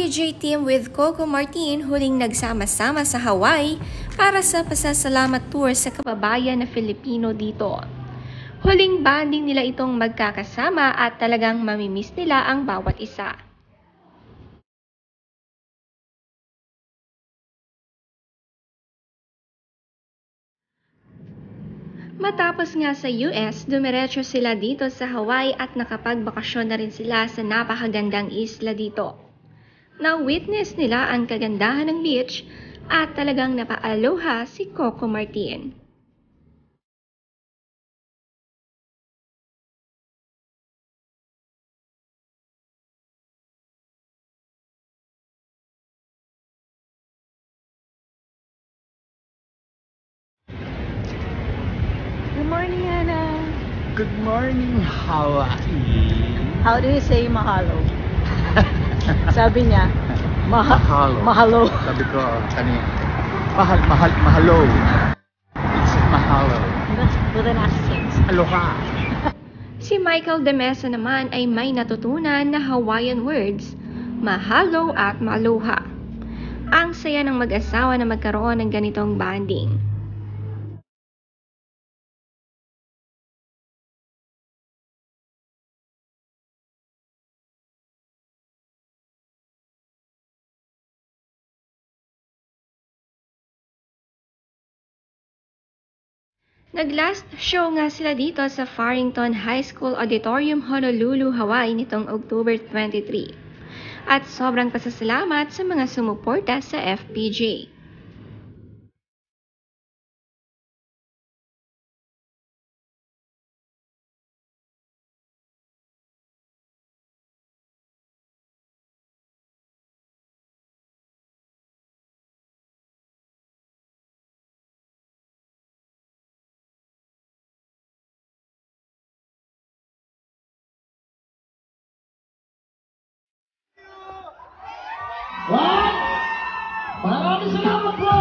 FPJ team with Coco Martin huling nagsama-sama sa Hawaii para sa pasasalamat tour sa kababayan na Filipino dito. Huling banding nila itong magkakasama at talagang mamimiss nila ang bawat isa. Matapos nga sa US, dumiretso sila dito sa Hawaii at nakapagbakasyon na rin sila sa napakagandang isla dito. Na-witness nila ang kagandahan ng beach at talagang napaaloha si Coco Martin. Good morning, Hannah. Good morning, Hawaii. How do you say mahalo? Sabi niya, Mahalo. mahalo. Sabi ko kanina, mahalo. It's mahalo. With an accent. Aloha. Si Michael De Mesa naman ay may natutunan na Hawaiian words, mahalo at maluha. Ang saya ng mag-asawa na magkaroon ng ganitong bonding. Nag-last show nga sila dito sa Farrington High School Auditorium, Honolulu, Hawaii nitong October 23. At sobrang pasasalamat sa mga sumuporta sa FPJ. What? Maraming salamat po!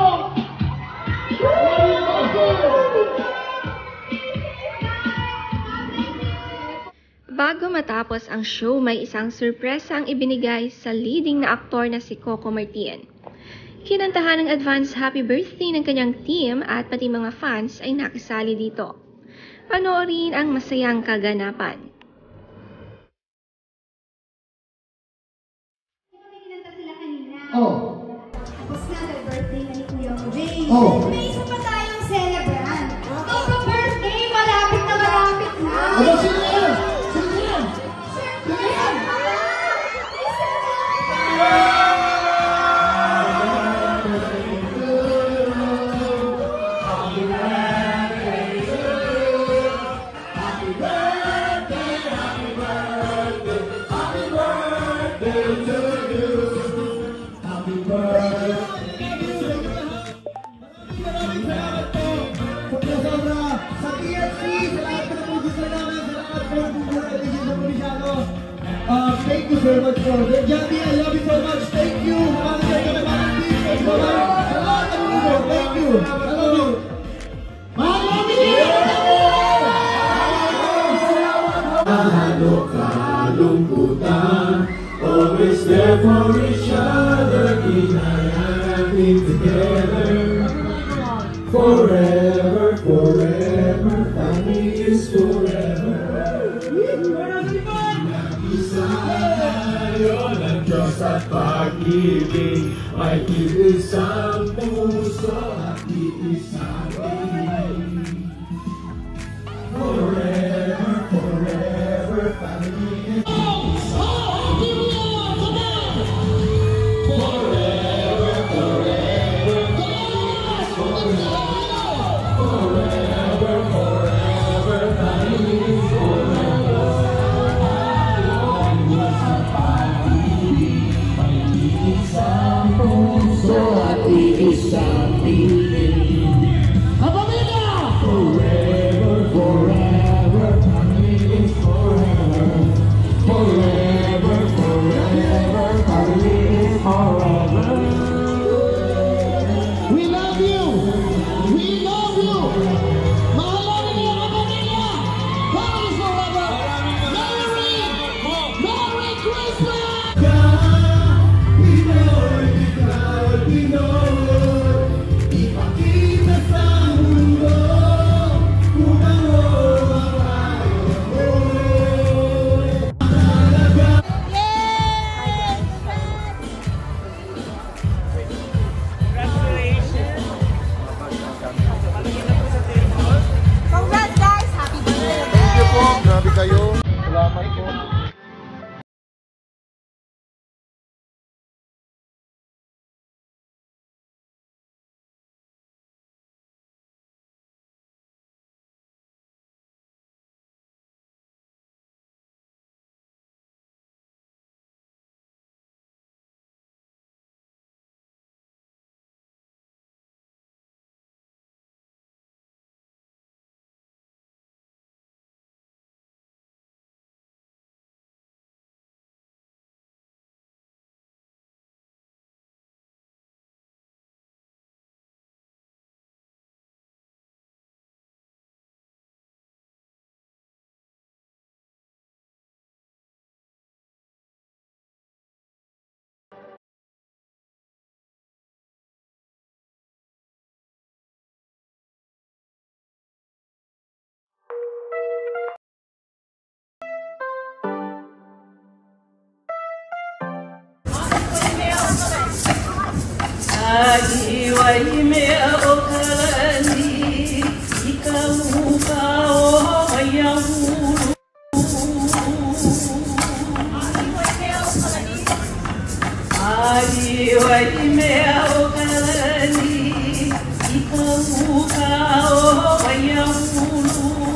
Bago matapos ang show, may isang sorpresa ang ibinigay sa leading na aktor na si Coco Martin. Kinantahan ng advance happy birthday ng kanyang team at pati mga fans ay nakisali dito. Panoorin ang masayang kaganapan. Oh. Tapos nga, birthday na ni Kuya Jay. Oh. May isa pa tayong celebrant. Coco birthday, malapit na. Ano, sino yan? Sino yan? Sino yan? Thank you very much for that. Jackie, I love you so much. Thank you. Thank you. I love you. Mahalo kalungkutan, always there for each other, united together. Forever, family is forever. Tayo ng Diyos at pag-ibig, may iisang puso at iisang tingin. Forever, family is isang Ikaw ka o bayang ulo